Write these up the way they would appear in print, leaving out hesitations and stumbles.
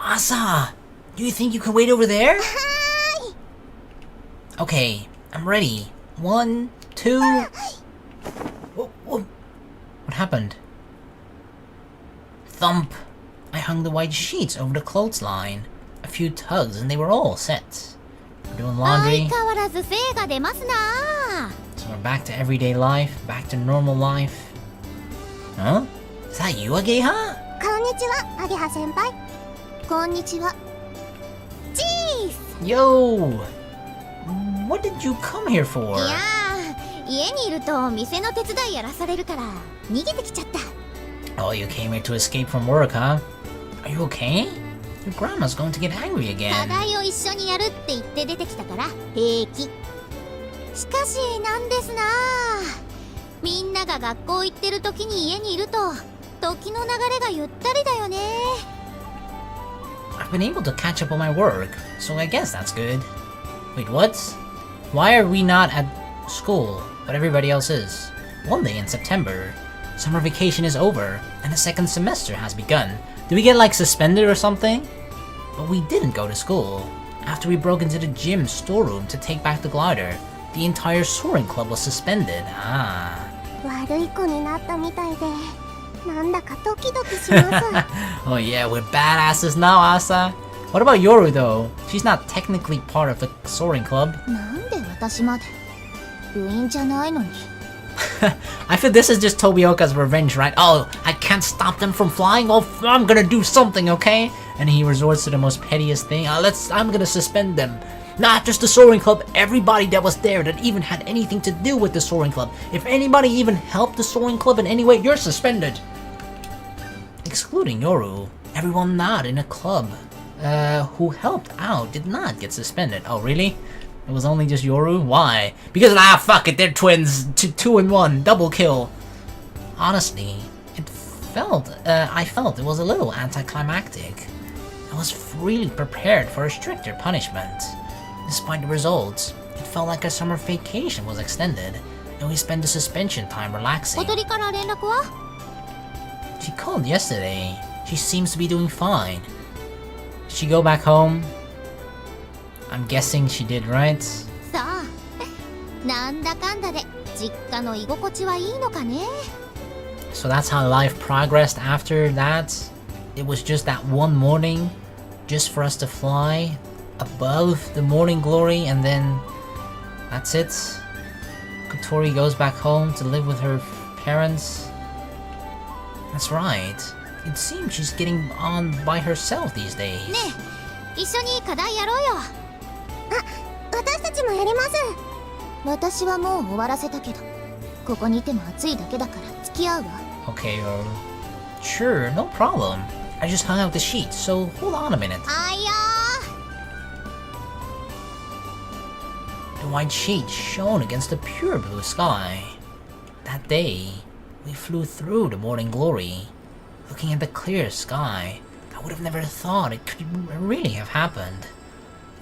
Asa! Do you think you can wait over there? Okay, I'm ready. 1, 2... What happened? Thump! I hung the white sheets over the clothesline. A few tugs and they were all set. We're doing laundry. So we're back to everyday life, back to normal life. Huh? Is that you, Ageha? Konnichiwa, Ageha-senpai. Konnichiwa. Jeez! Yo! What did you come here for? Oh, you came here to escape from work, huh? Are you okay? Your grandma's going to get angry again. I've been able to catch up on my work, so I guess that's good. Wait, what? Why are we not at school, but everybody else is? One day in September, summer vacation is over, and the second semester has begun. Did we get like suspended or something? But we didn't go to school. After we broke into the gym storeroom to take back the glider, the entire Soaring Club was suspended. Oh yeah, we're badasses now, Asa. What about Yoru though? She's not technically part of the Soaring Club. I feel this is just Tobioka's revenge, right? Oh, I can't stop them from flying? Oh, I'm gonna do something, okay? And he resorts to the most pettiest thing. I'm gonna suspend them. Not just the Soaring Club, everybody that was there that even had anything to do with the Soaring Club. If anybody even helped the Soaring Club in any way, you're suspended. Excluding Yoru, everyone not in a club who helped out did not get suspended. Oh, really? It was only just Yoru? Why? Because, fuck it, they're twins. 2 and 1, double kill. Honestly, I felt it was a little anticlimactic. I was really prepared for a stricter punishment. Despite the results, it felt like a summer vacation was extended, and we spent the suspension time relaxing. She called yesterday. She seems to be doing fine. Did she go back home? I'm guessing she did, right? So that's how life progressed after that? It was just that one morning, just for us to fly above the morning glory, and then that's it? Kotori goes back home to live with her parents? That's right. It seems she's getting on by herself these days. Okay, sure, no problem. I just hung out the sheets, so hold on a minute. The white sheet shone against the pure blue sky. That day, we flew through the morning glory. Looking at the clear sky, I would have never thought it could really have happened.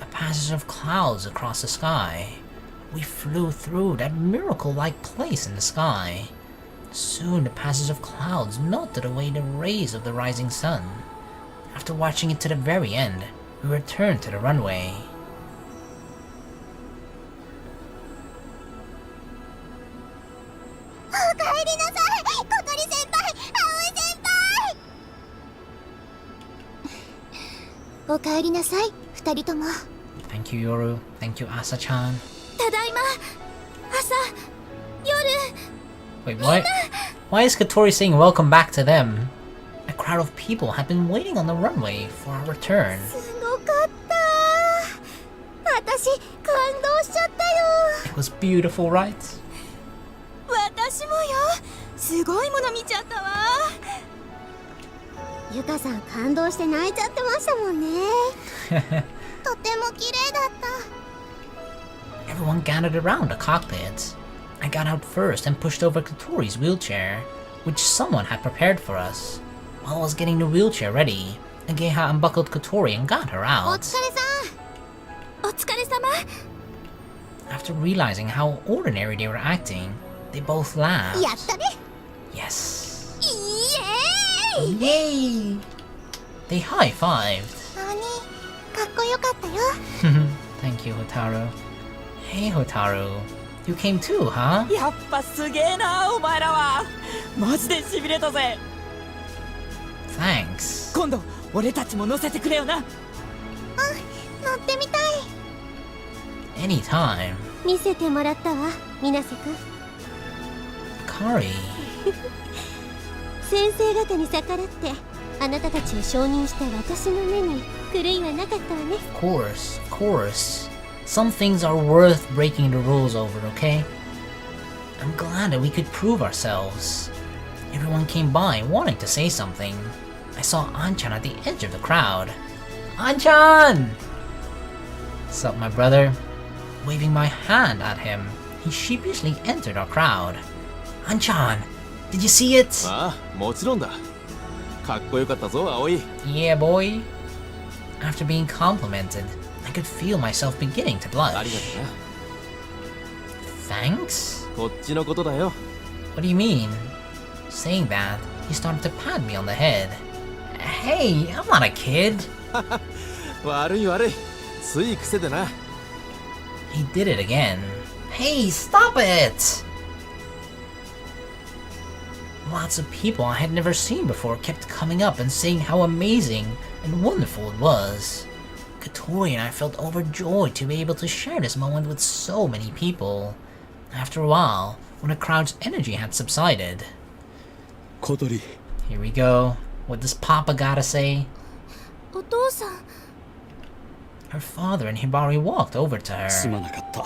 A passage of clouds across the sky. We flew through that miracle-like place in the sky. Soon the passage of clouds melted away the rays of the rising sun. After watching it to the very end, we returned to the runway. Thank you, Yoru. Thank you, Asa-chan. Wait, what? Why is Kotori saying welcome back to them? A crowd of people had been waiting on the runway for our return. It was beautiful, right? Everyone gathered around the cockpit. I got out first and pushed over Kotori's wheelchair, which someone had prepared for us. While I was getting the wheelchair ready, Ageha unbuckled Kotori and got her out. After realizing how ordinary they were acting, they both laughed. Yes. Yay! They high-fived. よかったよ。Thank you, Hotaru. Hey, Hotaru. You came too, huh? やっぱすげえなお前らは。マジでしびれたぜ。 Thanks. 今度俺たちも乗せてくれよな。乗ってみたい。 Anytime. 見せてもらったわ、みなせくん。 Kari. 先生方に逆らってあなたたちを承認した私の目に狂いはなかったわね。 Of course. Some things are worth breaking the rules over, okay? I'm glad that we could prove ourselves. Everyone came by wanting to say something. I saw Anchan at the edge of the crowd. Anchan! What's up, my brother? Waving my hand at him, he sheepishly entered our crowd. Anchan, did you see it? ああ、もちろんだ。かっこよかったぞ、葵。Yeah, boy. After being complimented, I could feel myself beginning to ありが blush. とな。 Thanks? こっちのことだよ。 What do you mean? Saying that, he started to pat me on the head. Hey, I'm not a kid. 悪い悪い。つい癖でな。 He did it again. Hey, stop it! Lots of people I had never seen before kept coming up and saying how amazing and wonderful it was. Kotori and I felt overjoyed to be able to share this moment with so many people. After a while, when the crowd's energy had subsided. Kotori. Here we go. What does Papa gotta say? お父さん、 Her father and Hibari walked over to her. すまなかった。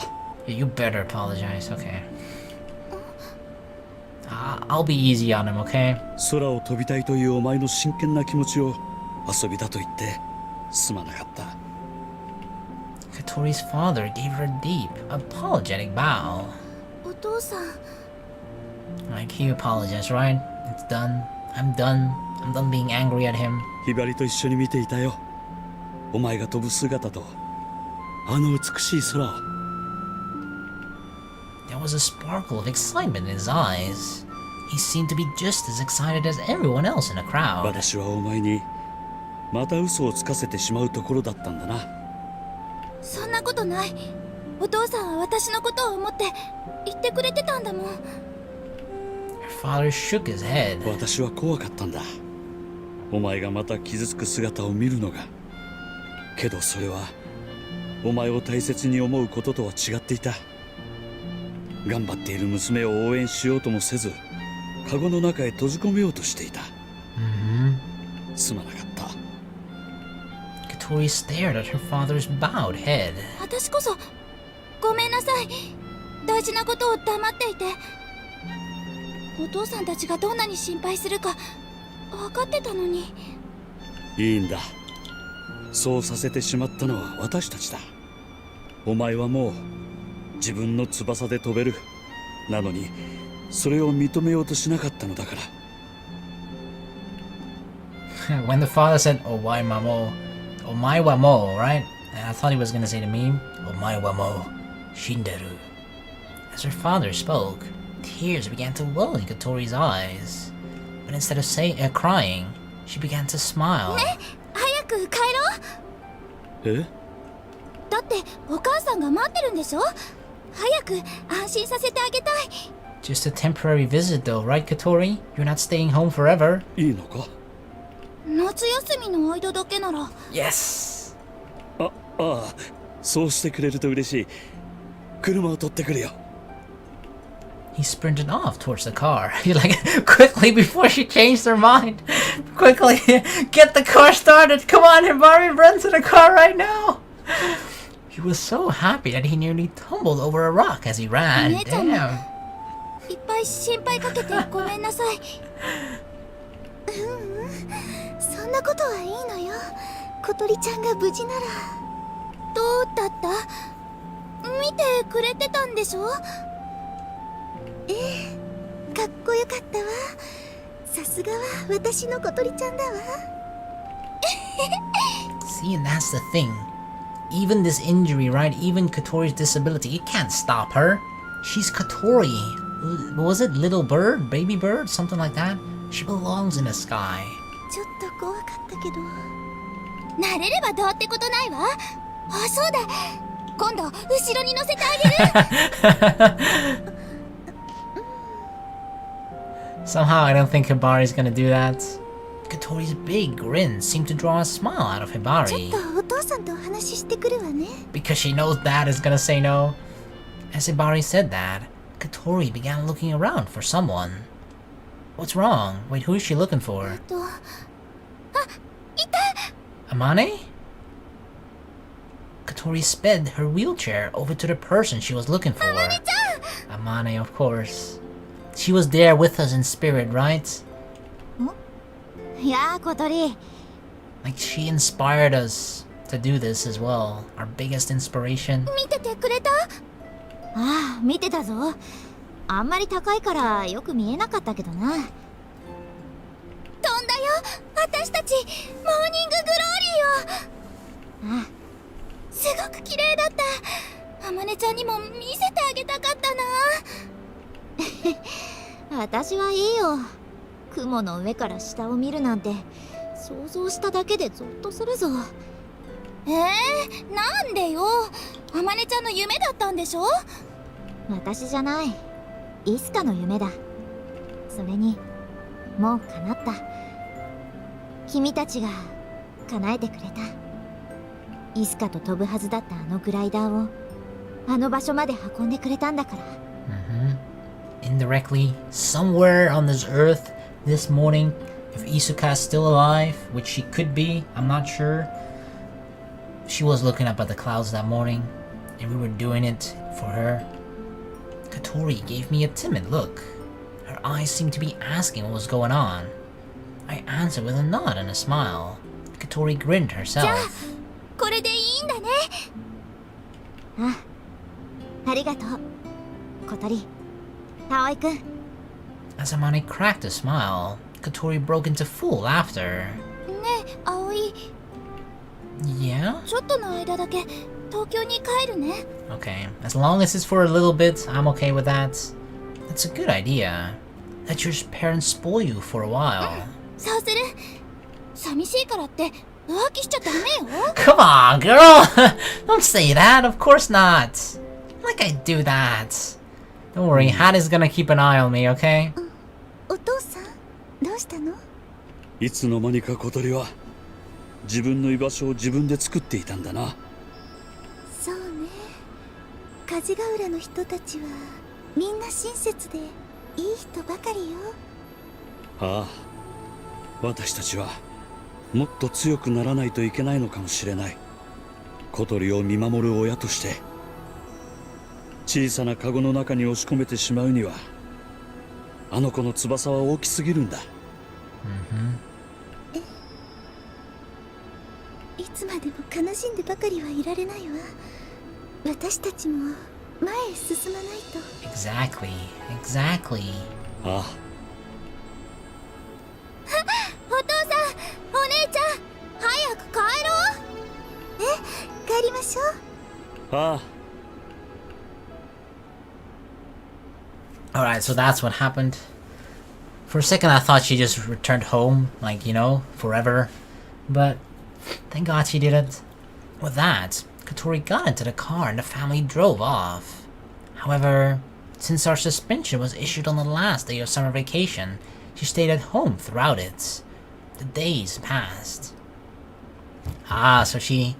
You better apologize, okay. I'll be easy on him, okay? 空を飛びたいというお前の真剣な気持ちを遊びだと言ってすまなかった。 Kotori's father gave her a deep, apologetic bow. お父さん、 Like, he apologized, right? It's done. I'm done. I'm done being angry at him. ひばりと一緒に見ていたよ。お前が飛ぶ姿とあの美しい空を。 There was a sparkle of excitement in his eyes. He seemed to be just as excited as everyone else in the crowd. 私はお前にまた嘘をつかせてしまうところだったんだな。そんなことない。お父さんは私のことを思って言ってくれてたんだもん。 Her father shook his head. 私は怖かったんだ。お前がまた傷つく姿を見るのが。けどそれはお前を大切に思うこととは違っていた。頑張っている娘を応援しようともせず、カゴの中へ閉じ込めようとしていた。すまなかった。 Kotori stared at her father's bowed head. 私こそごめんなさい。大事なことを黙っていて。お父さんたちがどんなに心配するか分かってたのに。いいんだ。そうさせてしまったのは私たちだ。お前はもう自分の翼で飛べる。なのにそれを認めようとしなかったのだから。When the father said, "Omae wamo," "Omae wamo," right? And I thought he was gonna say to me, "Omae wamo, shinderu." As her father spoke, tears began to well in Kotori's eyes. But instead of crying, she began to smile. 早く帰ろう。え？だってお母さんが待ってるんでしょ。早く安心させてあげたい。 Just a temporary visit though, right, Kotori? You're not staying home forever. いいのか？夏休みの間だけなら。 Yes! ああ、そうしてくれると嬉しい。車を取ってくるよ。He sprinted off towards the car. He like, quickly before she changed her mind. Quickly, get the car started. Come on, Hibari, run to the car right now. He was so happy that he nearly tumbled over a rock as he ran. Damn. いっぱい心配かけてごめんなさい。そんなことはいいのよ。小鳥ちゃんが無事なら。どうだった？見てくれてたんでしょ？ええ、かっこよかったわ。さすがは私の小鳥ちゃんだわ。See, and that's the thing. Even this injury, right? Even Kotori's disability, it can't stop her. She's Kotori. Was it little bird? Baby bird? Something like that? She belongs in the sky. ちょっと怖かったけど。慣れればどうってことないわ。あ、そうだ。今度後ろに乗せてあげる。Somehow I don't think Hibari's gonna do that. Kotori's big grin seemed to draw a smile out of ちょっ Hibari とお父さんとお話ししてくるわね。 because she knows Dad is gonna say no. As Hibari said that, Kotori began looking around for someone. What's wrong? Wait, who is she looking for? と、あ、いた。 Amane? Kotori sped her wheelchair over to the person she was looking for. Amane, of course. She was there with us in spirit, right? いやー、小鳥。 Like she inspired us to do this as well. Our biggest inspiration. 見ててくれた？ああ、見てたぞ。あんまり高いからよく見えなかったけどな。飛んだよ、私たちモーニンググローリーを。ああ、すごく綺麗だった。あまねちゃんにも見せてあげたかったな。私はいいよ。雲の上から下を見るなんて想像しただけでゾッとするぞ。なんでよ。あまねちゃんの夢だったんでしょ。私じゃない、いつかの夢だ。それにもう叶った。君たちが叶えてくれた。いつかと飛ぶはずだったあのグライダーをあの場所まで運んでくれたんだから。Indirectly, somewhere on this earth, this morning, if Isuka is still alive, which she could be, I'm not sure. She was looking up at the clouds that morning, and we were doing it for her. Kotori gave me a timid look. Her eyes seemed to be asking what was going on. I answered with a nod and a smile. Kotori grinned herself. これでいいんだね。ありがとう、小鳥。葵くん。 As Amane cracked a smile, Kotori broke into full laughter. ねえ、葵。 Yeah? ちょっとの間だけ東京に帰るね。 Okay, as long as it's for a little bit, I'm okay with that. That's a good idea. Let your parents spoil you for a while. そうする。寂しいからって浮気しちゃダメよ。 Come on, girl! Don't say that, of course not. Like I do that. Don't worry, Hat is gonna keep an eye on me, okay? お父さん、どうしたの？いつの間にか小鳥は自分の居場所を自分で作っていたんだな。そうね。梶ヶ浦の人たちはみんな親切でいい人ばかりよ。ああ、私たちはもっと強くならないといけないのかもしれない。小鳥を見守る親として小さなカゴの中に押し込めてしまうにはあの子の翼は大きすぎるんだ。いつまでも悲しんでばかりはいられないわ。私たちも前へ進まないと。 Exactly, exactly. ああ、お父さん、お姉ちゃん、早く帰ろう。帰りましょう。ああ。Alright, so that's what happened. For a second I thought she just returned home, like, you know, forever. But thank God she didn't. With that, Kotori got into the car and the family drove off. However, since our suspension was issued on the last day of summer vacation, she stayed at home throughout it. The days passed. Ah, so she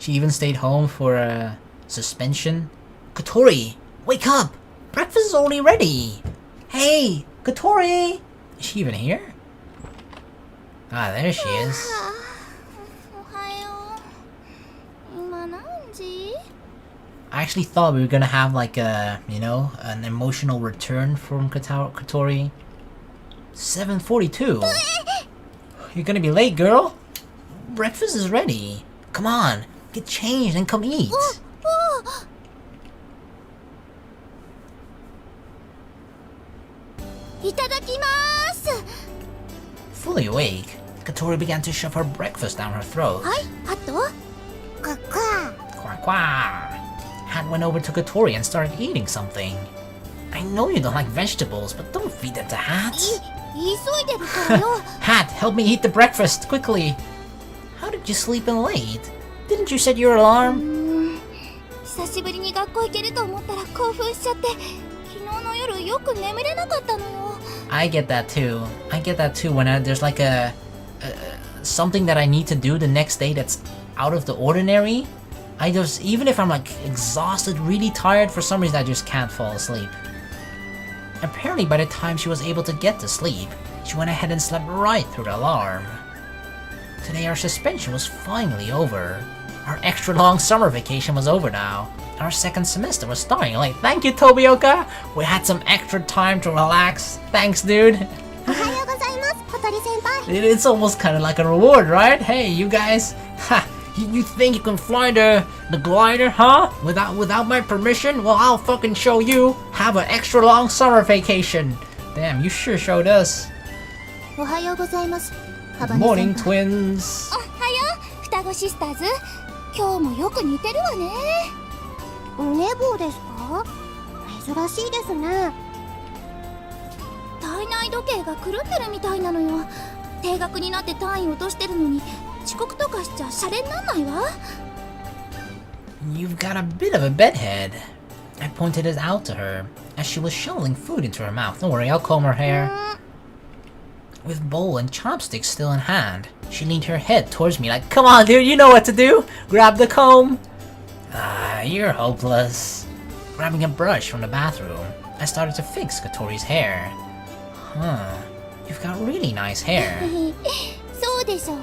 even stayed home for a suspension? Kotori, wake up! Breakfast is already ready! Hey, Kotori! Is she even here? Ah, there she is. おはよう。今何時？ I actually thought we were gonna have like a, you know, an emotional return from Kotori. 7:42. You're gonna be late, girl. Breakfast is ready. Come on, get changed and come eat. Fully awake, Kotori began to shove her breakfast down her throat. はい、あと？ここ。 Quack quack. Hat went over to Kotori and started eating something. I know you don't like vegetables, but don't feed them to Hat. 急いでるからよ。 Hat, help me eat the breakfast, quickly. How did you sleep in late? Didn't you set your alarm? 久しぶりに学校行けると思ったら興奮しちゃって昨日の夜よく眠れなかったのよ。 I get that too. I get that too when there's like something that I need to do the next day that's out of the ordinary. I just, even if I'm like exhausted, really tired, for some reason I just can't fall asleep. Apparently by the time she was able to get to sleep, she went ahead and slept right through the alarm. Today our suspension was finally over. Our extra long summer vacation was over now. Our second semester was starting. Like, thank you, Tobioka! We had some extra time to relax. Thanks, dude. おはようございます、小鳥先輩。 It's almost kind of like a reward, right? Hey, you guys. Ha! You think you can fly the glider, huh? Without my permission? Well, I'll fucking show you. Have an extra long summer vacation. Damn, you sure showed us. おはようございます。 Good morning, twins. おはよう、双子シスターズ。今日もよく似てるわね。お寝坊ですか？珍しいですね。体内時計が狂ってるみたいなのよ。定額になって単位落としてるのに遅刻とかしちゃシャレになんないわ。 You've got a bit of a bedhead. I pointed it out to her as she was shoveling food into her mouth. Don't worry, I'll comb her hair. With bowl and chopsticks still in hand, she leaned her head towards me like, come on, dude, you know what to do. Grab the comb. Ah, you're hopeless. Grabbing a brush from the bathroom, I started to fix Kotori's hair. Huh, you've got really nice hair. そうでしょう。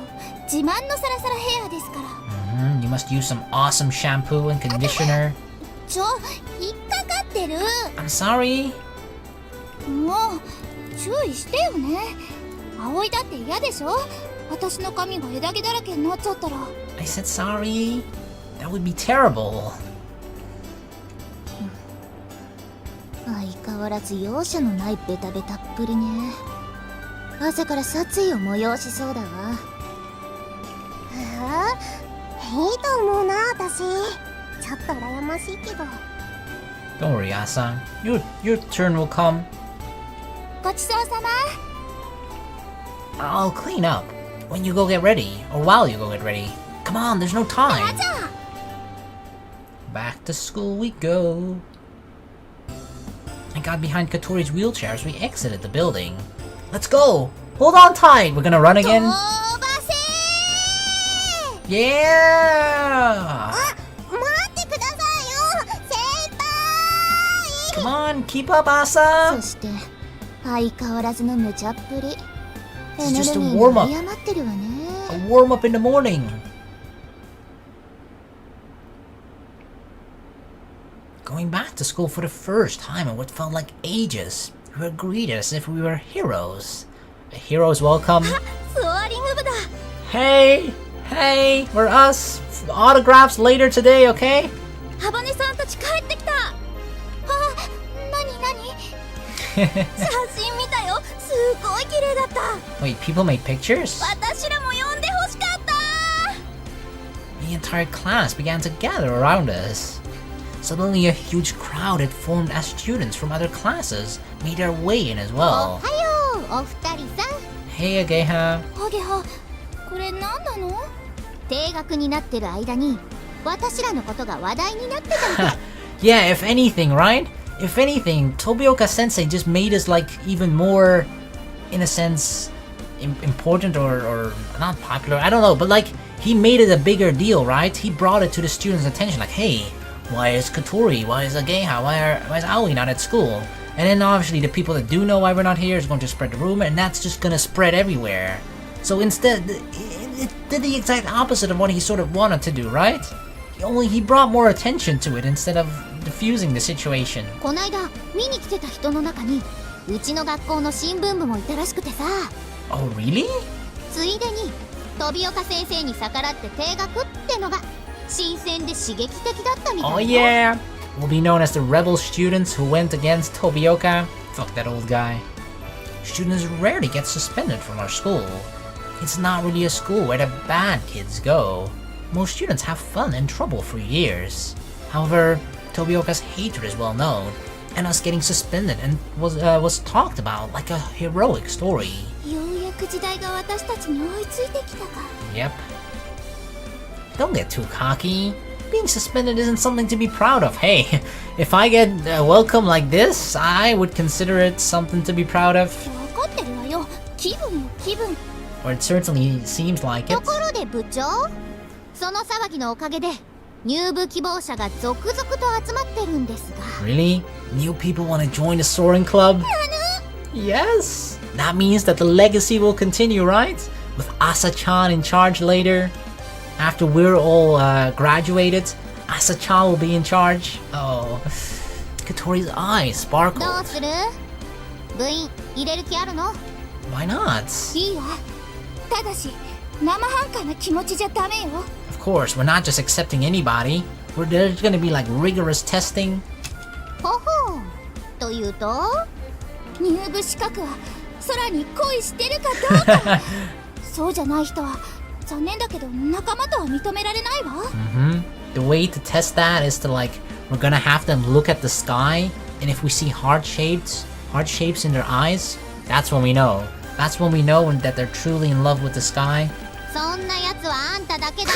自慢のサラサラヘアですから。You must use some awesome shampoo and conditioner. 引っかかってる。 I'm sorry. もう注意してよね。葵だって嫌でしょ。私の髪が枝毛だらけになっちゃったら。 I said sorry. That would be terrible. 相変わらず容赦のないベタベタっぷりね。朝から殺意を催しそうだわ。いいと思うな、私。ちょっと羨ましいけど。 Don't worry, Asa. Your turn will come. ごちそうさま。 I'll clean up when you go get ready, or while you go get ready. Come on, there's no time. Back to school we go. I got behind Kotori's wheelchair as we exited the building. Let's go! Hold on tight! We're gonna run again? 飛ばせー。 Yeah! 待ってくださいよ、先輩。 Come on, keep up, Asa! そして相変わらずの無茶っぷり。 This is エネ just ル a ギーに warm-up. 有り余ってるわね。 A warm-up in the morning. Going back to school for the first time in what felt like ages, we were greeted as if we were heroes. A hero's welcome. ソアリング部だ。 Hey, we're us. Autographs later today, okay? ハバネさんたち帰ってきた。あ、なに写真見たよ。すごい綺麗だった。 Wait, people made pictures? 私らも呼んでほしかった。 The entire class began to gather around us. Suddenly a huge crowd had formed as students from other classes made their way in as お well. はよう、お二人さん。 Hey, Ageha. ハゲハ、これ何なの？定額になってる間に私らのことが話題になってたみたい。 Yeah, if anything, right? If anything, Tobioka Sensei just made us like even more, in a sense, important or not popular. I don't know, but like he made it a bigger deal, right? He brought it to the students' attention, like, hey, why is Kotori? Why is Ageha? Why is Aoi not at school? And then obviously the people that do know why we're not here is going to spread the rumor, and that's just gonna spread everywhere. So instead, it did the exact opposite of what he sort of wanted to do, right? He brought more attention to it instead of diffusing the situation. こないだ見に来てた人の中にうちの学校の新聞部もいたらしくてさ。 Oh, really? ついでに飛岡先生に逆らって定額ってのが新鮮で刺激的だったみたい Oh よ。 yeah! We'll be known as the rebel students who went against Tobioka. Fuck that old guy. Students rarely get suspended from our school. It's not really a school where the bad kids go. Most students have fun and trouble for years. However, Tobioka's hatred is well known, and us getting suspended and was talked about like a heroic story. ようやく時代が私たちに追いついてきたか。 Yep. don't get too cocky. Being suspended isn't something to be proud of. Hey, if I get welcome like this, I would consider it something to be proud of. 分かってるわよ。気分よ、気分。 Or it certainly seems like と it. ころで部長、その騒ぎのおかげで入部希望者が続々と集まってるんですが。 Really? New people want to join the Soaring Club? Yes! That means that the legacy will continue, right? With Asa-chan in charge later. After we're all graduated, Asa-chan will be in charge. Oh, Kotori's eyes ど sparkled. うする？部員入れる気あるの？ Why not? いいわ。ただし生半可な気持ちじゃダメよ。 Of course, we're not just accepting anybody. There's gonna be like rigorous testing. ほほう。というと、入部資格は空に恋してるかどうか。そうじゃない人は残念だけど仲間とは認められないわ。The way to test that is to like, we're gonna have them look at the sky, and if we see heart shapes in their eyes, that's when we know. That's when we know that they're truly in love with the sky. そんなやつはあんただけだ。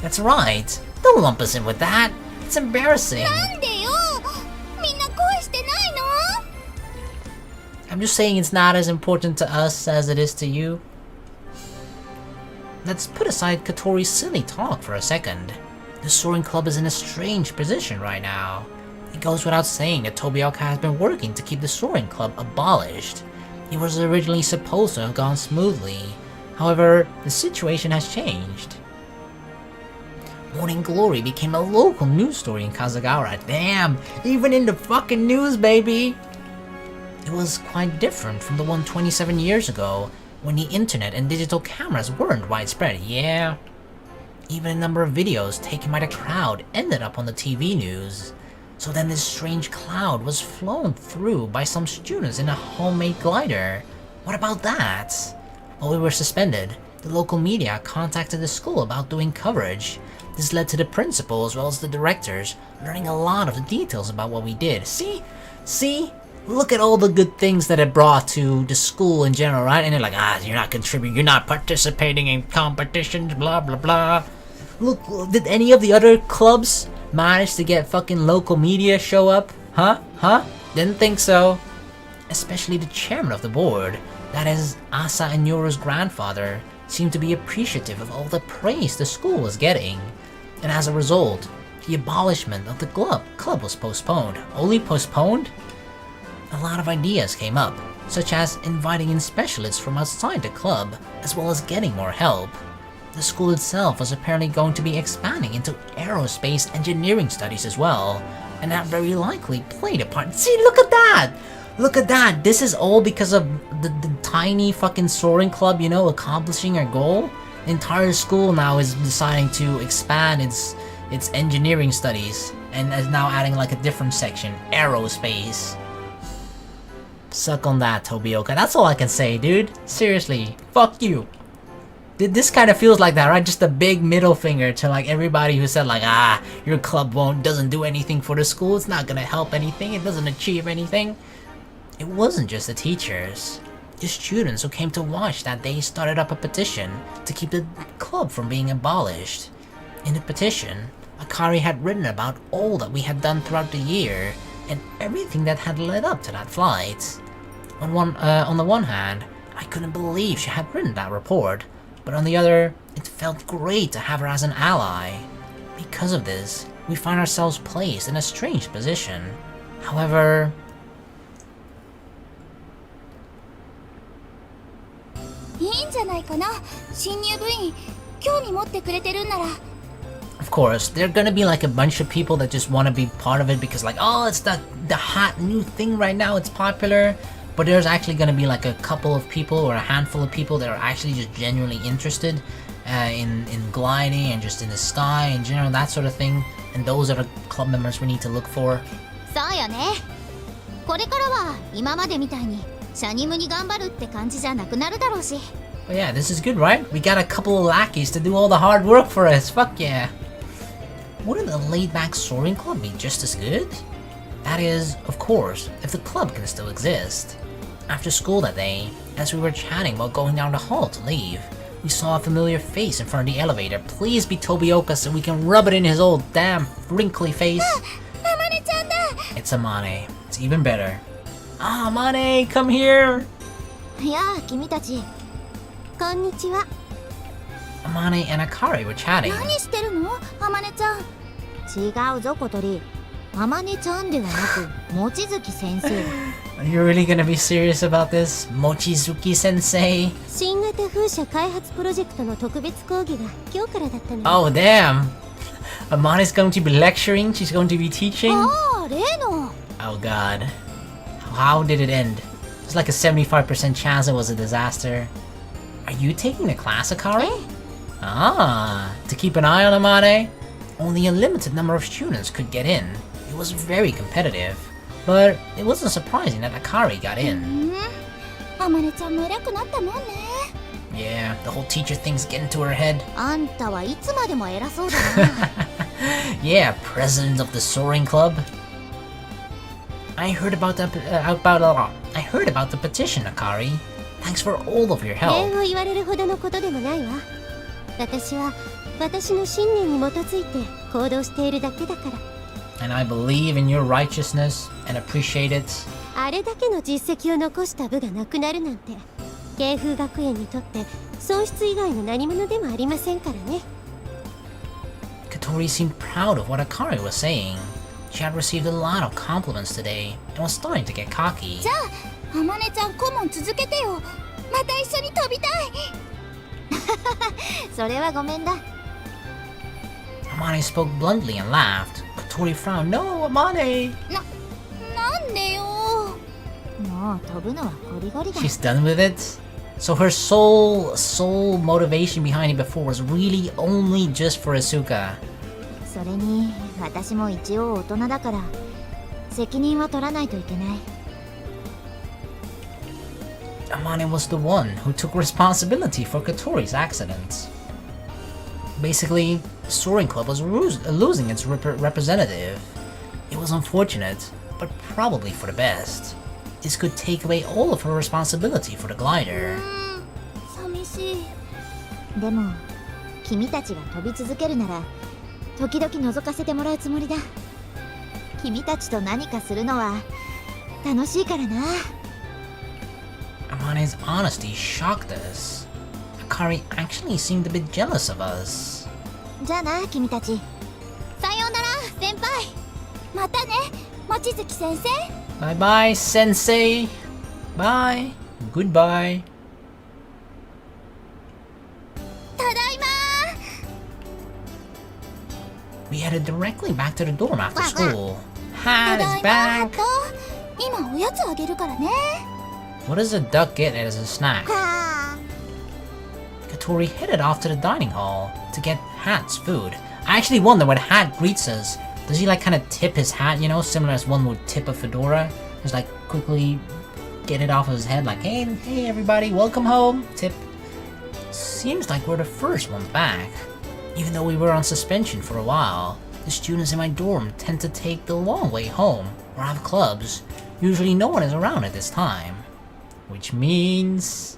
That's right. Don't lump us in with that. It's embarrassing. なんでよ。みんな恋してないの？ I'm just saying it's not as important to us as it is to you. Let's put aside Kotori's silly talk for a second. The Soaring Club is in a strange position right now. It goes without saying that Tobioka has been working to keep the Soaring Club abolished. It was originally supposed to have gone smoothly. However, the situation has changed. Morning Glory became a local news story in Kazagawa. Damn, even in the fucking news, baby! It was quite different from the one 27 years ago, when the internet and digital cameras weren't widespread, yeah. Even a number of videos taken by the crowd ended up on the TV news. So then this strange cloud was flown through by some students in a homemade glider. What about that? While we were suspended, the local media contacted the school about doing coverage. This led to the principal as well as the directors learning a lot of the details about what we did. See? Look at all the good things that it brought to the school in general, right? And they're like, you're not contributing, you're not participating in competitions, blah blah blah. Look, did any of the other clubs manage to get fucking local media show up? Huh? Didn't think so. Especially the chairman of the board, that is Asa and Yoru's grandfather, seemed to be appreciative of all the praise the school was getting. And as a result, the abolishment of the club was postponed. Only postponed? A lot of ideas came up, such as inviting in specialists from outside the club, as well as getting more help. The school itself was apparently going to be expanding into aerospace engineering studies as well, and that very likely played a part. See, look at that! Look at that! This is all because of the tiny fucking Soaring Club, you know, accomplishing our goal. The entire school now is deciding to expand its engineering studies, and is now adding like a different section, aerospace. Suck on that, Tobioka. That's all I can say, dude. Seriously, fuck you. This kind of feels like that, right? Just a big middle finger to like everybody who said like, your club doesn't do anything for the school. It's not gonna help anything. It doesn't achieve anything. It wasn't just the teachers. The students who came to watch that day started up a petition to keep the club from being abolished. In the petition, Akari had written about all that we had done throughout the year and everything that had led up to that flight. On the one hand, I couldn't believe she had written that report, but on the other, it felt great to have her as an ally. Because of this, we find ourselves placed in a strange position. However, of course, there are gonna be like a bunch of people that just want to be part of it because like, it's the hot new thing right now, it's popular. But there's actually gonna be like a couple of people or a handful of people that are actually just genuinely interested in gliding and just in the sky in general, that sort of thing. And those are the club members we need to look for. そうよね。これからは今までみたいにシャニムに頑張るって感じじゃなくなるだろうし。But yeah, this is good, right? We got a couple of lackeys to do all the hard work for us. Fuck yeah. Wouldn't a laid-back Soaring Club be just as good? That is, of course, if the club can still exist. After school that day, as we were chatting while going down the hall to leave, We saw a familiar face in front of the elevator. Please be Tobioka so we can rub it in his old damn wrinkly face. Amane-chan da! It's Amane. It's even better. Ah, Amane, come here! やあ、君たち。こんにちは。 Amane and Akari were chatting. 何してるのあまねちゃん。違うぞ小鳥。あまねちゃんではなく望月先生だ。 Are you really gonna be serious about this? Mochizuki sensei? 新型風車開発プロジェクトの特別講義が今日からだったの。 Oh damn! Amane's going to be lecturing? She's going to be teaching? ああ、例の。 Oh god. How did it end? There's like a 75% chance it was a disaster. Are you taking the class, Akari? Ah, to keep an eye on Amane? Only a limited number of students could get in. It was very competitive. But it wasn't surprising that Akari got in. あまねちゃんも偉くなったもんね。 Yeah, the whole teacher thing's getting to her head. あんたはいつまでも偉そうだな。Yeah, president of the Soaring Club. I heard about the petition, Akari. Thanks for all of your 礼 help. を言われるほどのことでもないわ。私は私の信念に基づいて行動しているだけだから。 And I believe in your righteousness and appreciate it. あれだけの実績を残した部がなくなるなんて、慶風学園にとって損失以外の何者でもありませんからね。 Kotori seemed proud of what Akari was saying. She had received a lot of compliments today and was starting to get cocky. じゃあ、あまねちゃん顧問続けてよ。また一緒に飛びたい。それはごめんだ。 Amane spoke bluntly and laughed. Kotori frowned. No, Amane! なんでよ。もう飛ぶのはゴリゴリだ。 She's done with it. So her sole motivation behind it before was really only just for Asuka. それに私も一応大人だから責任は取らないといけない。 Amane was the one who took responsibility for Kotori's accident. Basically, the Soaring Club was losing its representative. It was unfortunate, but probably for the best. This could take away all of her responsibility for the glider. 寂しい。でも君たちが飛び続けるなら時々覗かせてもらうつもりだ。君たちと何かするのは楽しいからな。 Amane's honesty shocked us. Akari actually seemed a bit jealous of us. じゃあな君たち。さようなら先輩。またね望月先生。 Bye bye, sensei. Bye. Goodbye. ただいま。 We headed directly back to the dorm after school. た Hat だ is いまハ back. ト。今おやつあげるからね。 What does a duck get as a snack? Kotori headed off to the dining hall to get Hat's food. I actually wonder when Hat greets us. Does he like kind of tip his hat, you know, similar as one would tip a fedora? Just like quickly get it off of his head, like, hey everybody, welcome home, tip. Seems like we're the first ones back. Even though we were on suspension for a while, the students in my dorm tend to take the long way home or have clubs. Usually no one is around at this time. Which means...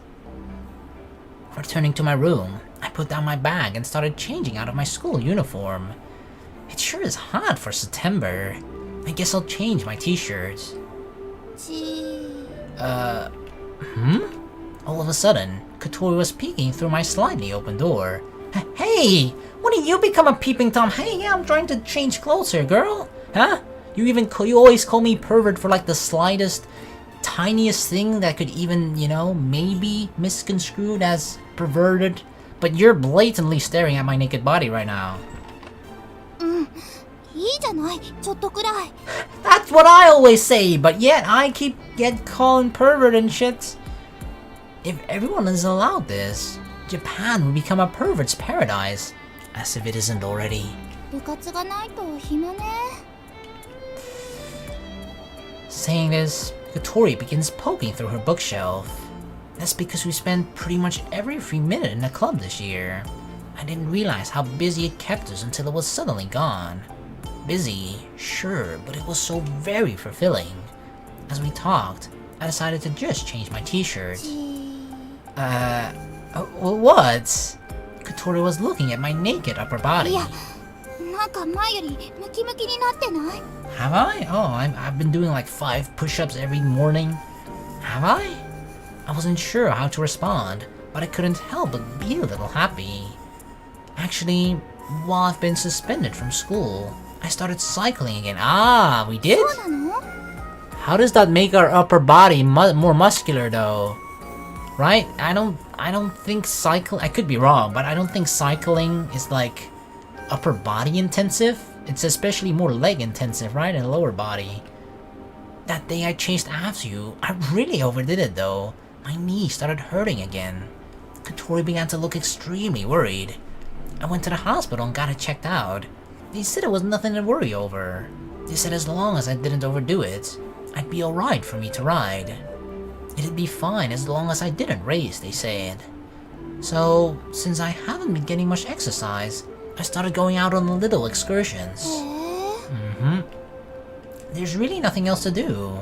Returning to my room, I put down my bag and started changing out of my school uniform. It sure is hot for September. I guess I'll change my t-shirt. All of a sudden, Kotori was peeking through my slightly open door. Hey! When did you become a peeping Tom? Hey, yeah, I'm trying to change clothes here, girl. Huh? You always call me pervert for like the slightest, tiniest thing that could even, you know, maybe misconstrued as perverted. But you're blatantly staring at my naked body right now. いいじゃないちょっとくらい。 That's what I always say, but yet I keep calling pervert and shit. If everyone is allowed this, Japan would become a pervert's paradise. As if it isn't already. 部活がないと暇ね。 Saying this, Kotori begins poking through her bookshelf. That's because we spent pretty much every free minute in the club this year. I didn't realize how busy it kept us until it was suddenly gone. Busy, sure, but it was so very fulfilling. As we talked, I decided to just change my t-shirt. What? Kotori was looking at my naked upper body. いや、なんか前よりムキムキになってない？ Have I? Oh, I've been doing like 5 push-ups every morning. Have I? I wasn't sure how to respond, but I couldn't help but be a little happy. Actually, while I've been suspended from school, I started cycling again. Ah, we did? そうなの？ How does that make our upper body more muscular though? Right? I don't think cycling, I could be wrong, but I don't think cycling is like upper body intensive. It's especially more leg intensive, right? And lower body. That day I chased after you, I really overdid it though. My knee started hurting again. Kotori began to look extremely worried. I went to the hospital and got it checked out. They said it was nothing to worry over. They said as long as I didn't overdo it, I'd be alright for me to ride. It'd be fine as long as I didn't race, they said. So, since I haven't been getting much exercise, I started going out on little excursions. There's really nothing else to do.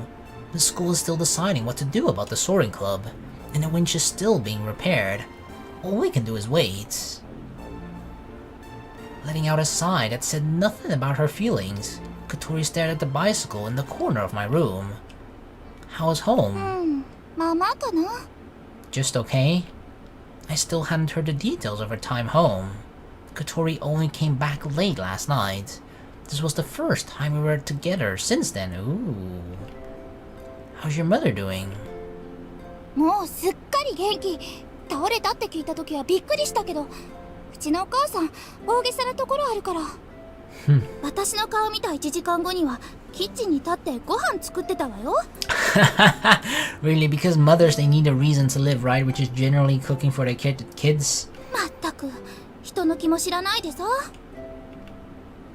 The school is still deciding what to do about the Soaring Club, and the winch is still being repaired. All we can do is wait. Letting out a sigh that said nothing about her feelings, Kotori stared at the bicycle in the corner of my room. How was home? ママかな？ Just okay? I still hadn't heard the details of her time home. Kotori only came back late last night. This was the first time we were together since then. Ooh. How's your mother doing? もうすっかり元気。倒れたって聞いた時はびっくりしたけど、うちのお母さん大げさなところあるから。私の顔見た1時間後にはキッチンに立ってご飯作ってたわよ。Really? Because mothers, they need a reason to live, right? Which is generally cooking for their kids. まったく人の気も知らないでさ。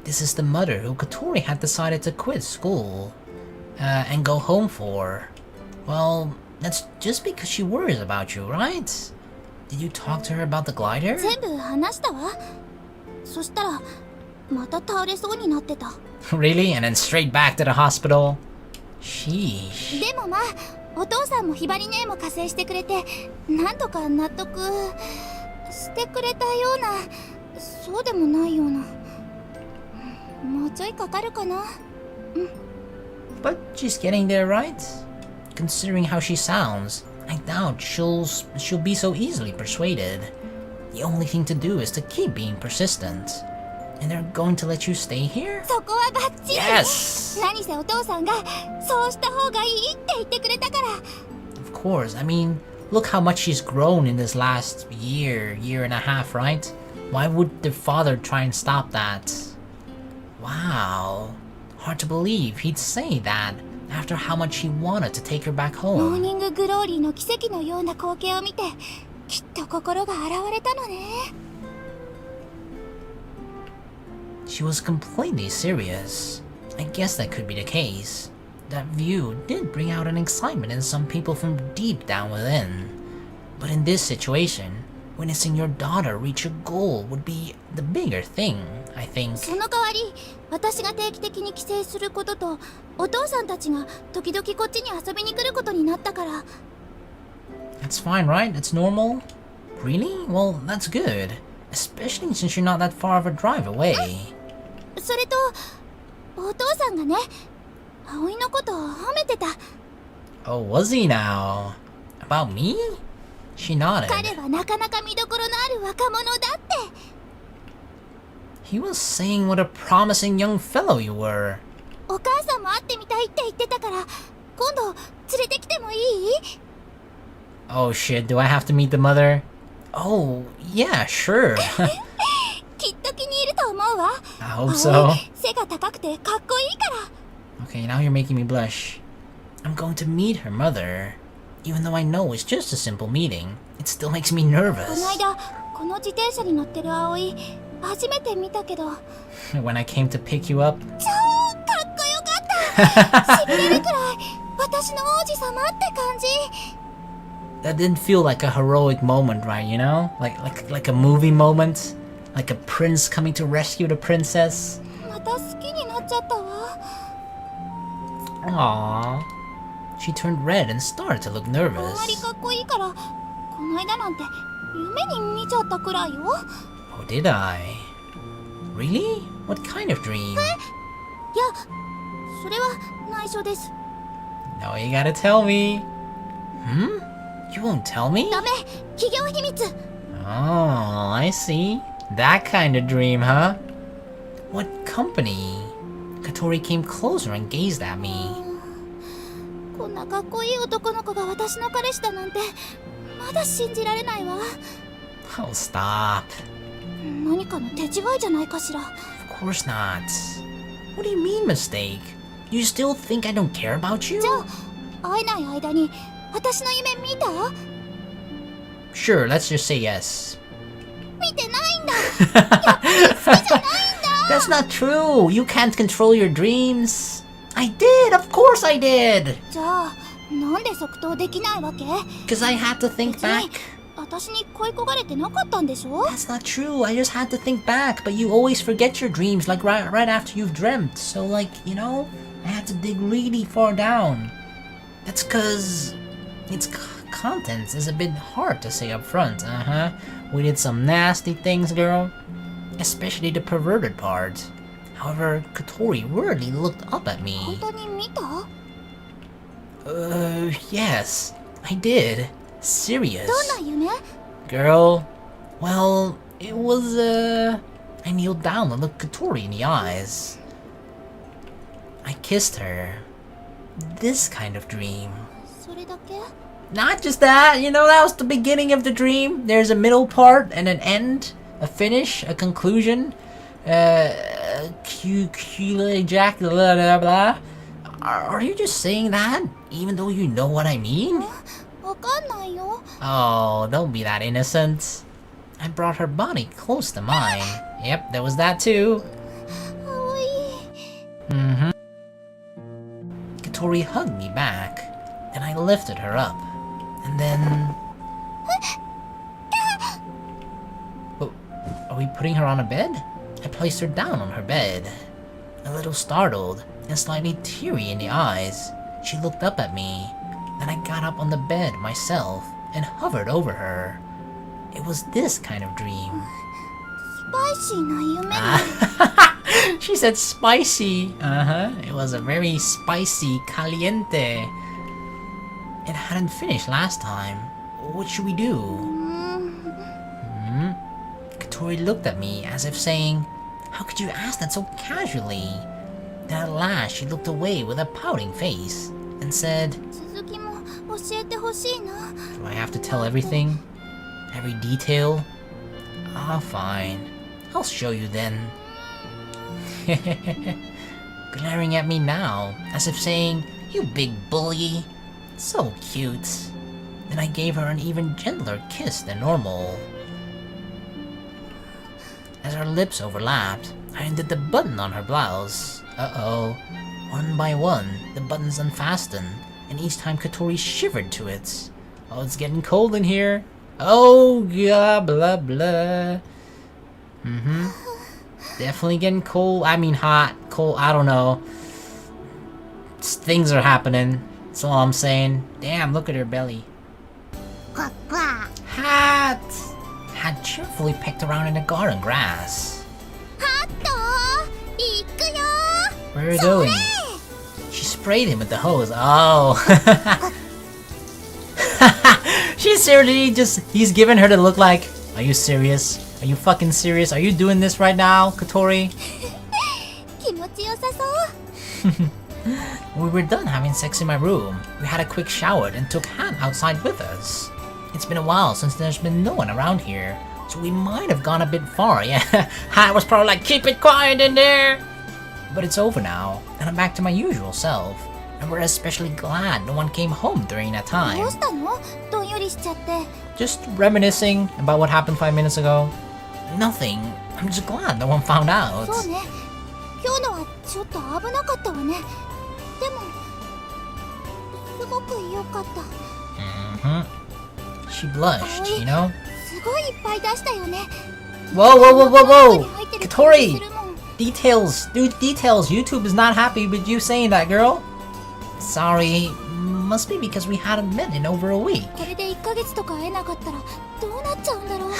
This is the mother who Kotori had decided to quit school and go home for. Well, that's just because she worries about you, right? Did you talk to her about the glider? 全部話したわ。そしたらまた倒れそうになってた。Really? And then straight back to the hospital? Sheesh. でもまあ、お父さんもひばり姉も加勢してくれて、なんとか納得してくれたような、そうでもないような。もうちょいかかるかな。But she's getting there, right? Considering how she sounds, I doubt she'll be so easily persuaded. The only thing to do is to keep being persistent. And they're going to let you stay here? そこはバッチリ。 Yes! 何せお父さんがそうした方がいいって言ってくれたから。Of course. I mean, look how much she's grown in this last year and a half, right? Why would the father try and stop that? Wow. Hard to believe he'd say that after how much he wanted to take her back モー home. ニンググローリーの奇跡のような光景を見て、きっと心が洗われたのね。She was completely serious. I guess that could be the case. That view did bring out an excitement in some people from deep down within. But in this situation, witnessing your daughter reach a goal would be the bigger thing, I think. その代わり、私が定期的に帰省することと、お父さんたちが時々こっちに遊びに来ることになったから。That's fine, right? That's normal? Really? Well, that's good. Especially since you're not that far of a drive away. それと、お父さんがね、葵のことを褒めてた。Oh, was he now? About me? She nodded. 彼はなかなか見どころのある若者だって。He was saying what a promising young fellow you were. お母さんも会ってみたいって言ってたから、今度連れてきてもいい？ Oh shit, do I have to meet the mother? Oh, yeah, sure. きっと気に入ると思うわ。 I hope so. 背が高くてかっこいいから。 Okay, now you're making me blush. I'm going to meet her mother. Even though I know it's just a simple meeting, it still makes me この nervous. 間、この自転車に乗ってる葵、初めて見たけど、 When I came to pick you up, 超かっこよかった。しびれるくらい、私の王子様って感じ。 that didn't feel like a heroic moment, right, you know? Like a movie moment? Like a prince coming to rescue the princess? また好きになっちゃったわ。 Aww. She turned red and started to look あんまり nervous. かっこいいから、この間なんて夢に見ちゃったくらいよ。 Oh, did I? Really? What kind of dream? いや、それは内緒です。 No, you gotta tell me. Hmm? You won't tell me? ダメ、企業秘密。 Oh, I see. That kind of dream, huh? What company? Kotori came closer and gazed at me. こんなかっこいい男の子が私の彼氏だなんてまだ信じられないわ。 Oh, stop. 何かの手違いじゃないかしら。 Of course not. What do you mean, mistake? You still think I don't care about you? じゃあ会えない間に私の夢見た？ Sure, let's just say yes. 見てないんだ。 That's not true. You can't control your dreams. I did. Of course I did. じゃあなんで即答できないわけ？ Because I had to think 別に back. 私に恋焦がれてなかったんでしょ？ That's not true. I just had to think back. But you always forget your dreams like right after you've dreamt. So like, you know, I had to dig really far down. That's because its contents is a bit hard to say up front. Uh-huh. We did some nasty things, girl. Especially the perverted part. However, Kotori weirdly looked up at 本 me. 当に見た？ Yes, I did. Serious. どんな夢？ Girl, well, it was, I kneeled down and looked Kotori in the eyes. I kissed her. This kind of dream. それだけ？ Not just that, you know, that was the beginning of the dream. There's a middle part and an end, a finish, a conclusion. Jack, blah, blah, blah. Are you just saying that, even though you know what I mean? わかんないよ。 Oh, don't be that innocent. I brought her body close to mine. Yep, there was that too. 葵。 Mm-hmm. Kotori hugged me back, and I lifted her up. And then... Oh, are we putting her on a bed? I placed her down on her bed. A little startled, and slightly teary in the eyes, she looked up at me. Then I got up on the bed myself, and hovered over her. It was this kind of dream. スパイシーな夢ね。 She said spicy. Uh-huh. It was a very spicy caliente. It hadn't finished last time. What should we do? Kotori looked at me as if saying, how could you ask that so casually? Then at last she looked away with a pouting face and said, 続きも教えてほしいな。 do I have to tell everything? Every detail? Ah, fine. I'll show you then. Glaring at me now, as if saying, you big bully. So cute. Then I gave her an even gentler kiss than normal. As our lips overlapped, I undid the button on her blouse. Uh-oh. One by one, the buttons unfastened, and each time Kotori shivered to it. Oh, it's getting cold in here. Oh, yeah, blah, blah. Mm-hmm. Definitely getting cold. I mean hot, cold, I don't know. Things are happening. That's all I'm saying. Damn, look at her belly. わっわ。 Hat! Hat cheerfully pecked around in the garden grass. ハット行くよ。 Where are you going? She sprayed him with the hose. Oh. She's seriously he's giving her the look like, are you serious? Are you fucking serious? Are you doing this right now, Kotori? 気持ちよさそう。 When we were done having sex in my room, we had a quick shower and took Han outside with us. It's been a while since there's been no one around here, so we might have gone a bit far, yeah. Han was probably like, keep it quiet in there! But it's over now, and I'm back to my usual self. And we're especially glad no one came home during that ど time. うしたの？どんよりしちゃって。 Just reminiscing about what happened 5 minutes ago. Nothing. I'm just glad no one found out. そうね。今日のはちょっと危なかったわね。でもすごく良かった。 Mm-hmm. She blushed, you know? すごいいっぱい出したよね。 Whoa, whoa, whoa, whoa, whoa! 入ってる気が Kotori! するもん。 Details, dude, details. YouTube is not happy with you saying that, girl. Sorry, must be because we hadn't met in over a week. これで1ヶ月とか会えなかったらどうなっちゃうんだろう。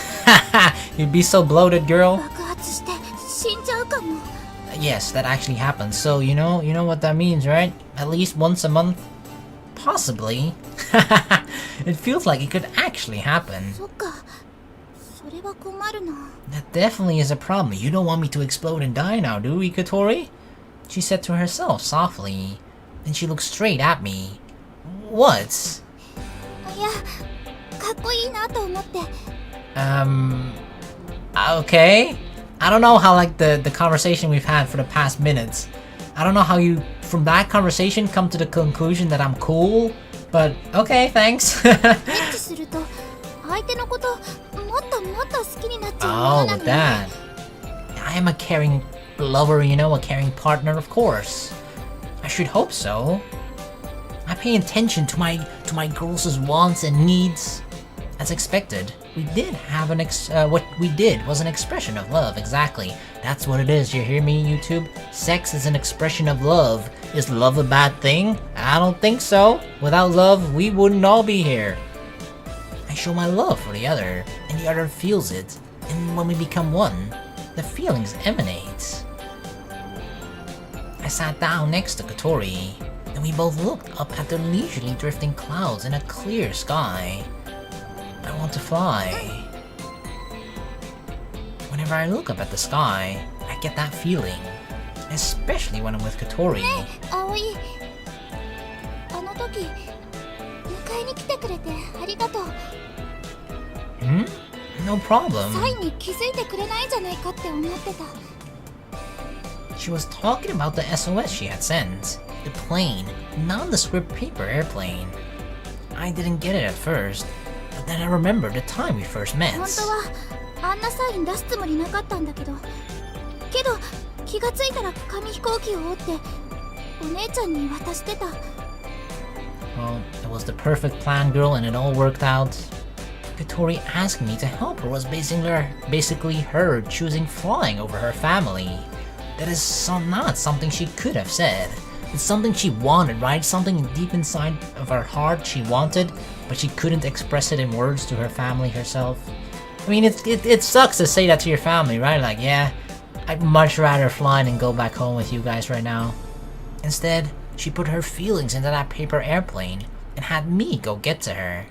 You'd be so bloated, girl. 爆発して死んじゃうかも。 Yes, that actually happens. So, you know what that means, right? At least once a month? Possibly. It feels like it could actually happen. そっか。それは困るな。 That definitely is a problem. You don't want me to explode and die now, do we, Kotori? She said to herself softly. Then she looked straight at me. What? いや、かっこいいなと思って。 Okay. I don't know how, like, the conversation we've had for the past minutes. I don't know how you, from that conversation, come to the conclusion that I'm cool. But, okay, thanks. エッチすると相手のこともっともっと好きになっちゃうも Oh, のな with のよ。 that. I am a caring lover, you know, a caring partner, of course. I should hope so. I pay attention to my girls' wants and needs. As expected, we did have what we did was an expression of love, exactly. That's what it is, you hear me, YouTube? Sex is an expression of love. Is love a bad thing? I don't think so. Without love, we wouldn't all be here. I show my love for the other, and the other feels it. And when we become one, the feelings emanate. I sat down next to Kotori, and we both looked up at the leisurely drifting clouds in a clear sky. I want to fly. Whenever I look up at the sky, I get that feeling. Especially when I'm with Kotori. 葵、あの時迎えに来てくれてありがとう。 Hmm? No problem. サイに気づいてくれないんじゃないかって思ってた。 She was talking about the SOS she had sent. The plane, nondescript paper airplane. I didn't get it at first, but then I remembered the time we first met. 本当はあんなサイン出すつもりなかったんだけど、気がついたら紙飛行機を折ってお姉ちゃんに渡してた。 Well, it was the perfect plan, girl, and it all worked out. Kotori asking me to help her was basically her choosing flying over her family. That is not something she could have said. It's something she wanted, right? Something deep inside of her heart she wanted, but she couldn't express it in words to her family herself. I mean, it sucks to say that to your family, right? Like, yeah, I'd much rather fly than go back home with you guys right now. Instead, she put her feelings into that paper airplane and had me go get to her.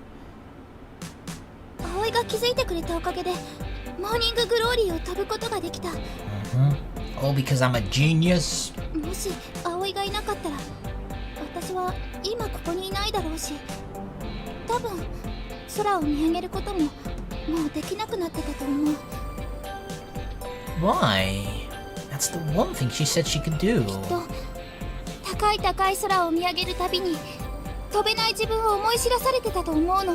葵が気づいてくれたおかげでモーニンググローリーを飛ぶことができた。 All because I'm a genius? もし葵がいなかったら私は今ここにいないだろうし、多分空を見上げることももうできなくなってたと思う。 Why? That's the one thing she said she could do. と高い高い空を見上げるたびに飛べない自分を思い知らされてたと思うの。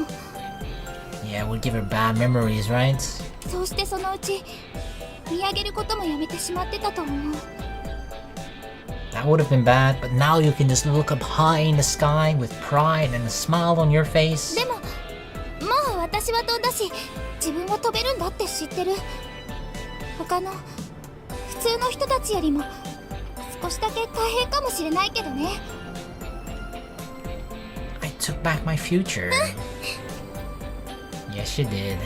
Yeah, it would give her bad memories, right? そうしてそのうち見上げることもやめてしまってたと思う。 That would have been bad, but now you can just look up high in the sky with pride and a smile on your face. でももう私は飛んだし自分も飛べるんだって知ってる。他の普通の人たちよりも少しだけ大変かもしれないけどね。 I took back my future. Yes, you did.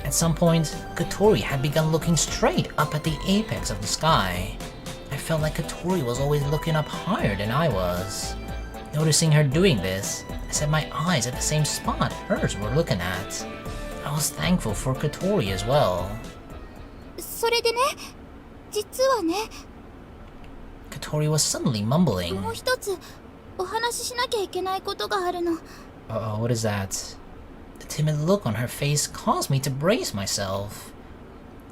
At some point, Kotori had begun looking straight up at the apex of the sky. I felt like Kotori was always looking up higher than I was. Noticing her doing this, I set my eyes at the same spot hers were looking at. I was thankful for Kotori as well. それでね、実はね、 Kotori was suddenly mumbling. もう一つお話ししなきゃいけないことがあるの。 Uh-oh, what is that? The timid look on her face caused me to brace myself.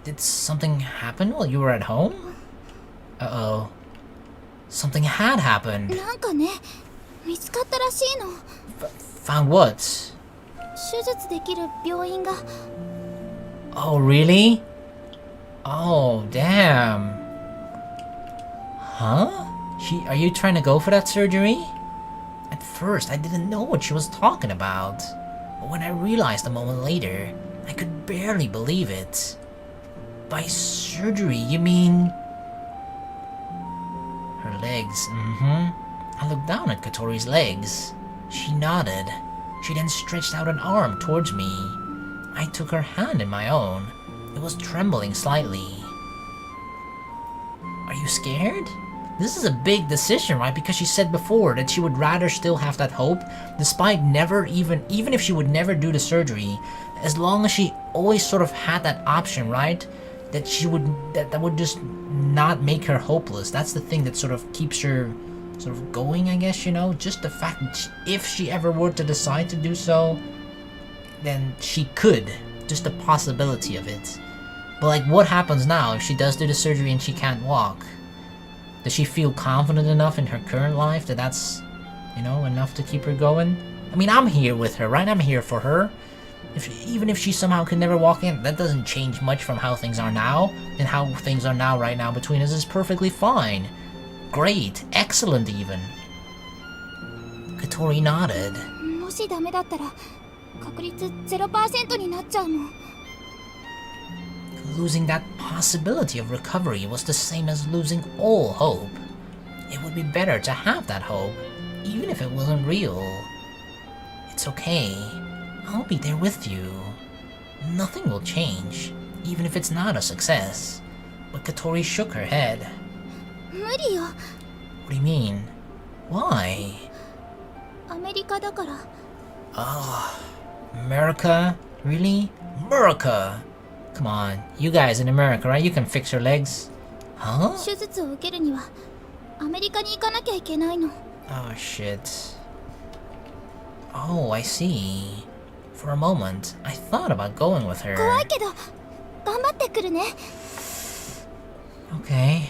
Did something happen while you were at home? Uh-oh. Something had happened. なんかね、見つかったらしいの。 Found what? 手術できる病院が。 Oh, really? Oh, damn. Huh? Are you trying to go for that surgery? At first, I didn't know what she was talking about. But when I realized a moment later, I could barely believe it. By surgery, you mean... Her legs, I looked down at Kotori's legs. She nodded. She then stretched out an arm towards me. I took her hand in my own. It was trembling slightly. Are you scared? This is a big decision, right? Because she said before that she would rather still have that hope, despite even if she would never do the surgery, as long as she always sort of had that option, right? That would just not make her hopeless. That's the thing that sort of keeps her sort of going, I guess, you know? Just the fact that if she ever were to decide to do so, then she could. Just the possibility of it. But like, what happens now if she does do the surgery and she can't walk? Does she feel confident enough in her current life that that's, you know, enough to keep her going? I mean, I'm here with her, right? I'm here for her. Even if she somehow could never walk in, that doesn't change much from how things are now. And how things are now right now between us is perfectly fine. Great. Excellent even. Kotori nodded. もしダメだったら確率 0% になっちゃうもん。 Losing that possibility of recovery was the same as losing all hope. It would be better to have that hope, even if it wasn't real. It's okay. I'll be there with you. Nothing will change, even if it's not a success. But Kotori shook her head. 無理よ。 What do you mean? Why? アメリカだから。 America? Really? America? Come on, you guys in America, right? You can fix your legs. Huh? 手術を受けるにはアメリカに行かなきゃいけないの。 Oh shit. Oh, I see. For a moment, I thought about going with her. 怖いけど頑張ってくるね。 Okay.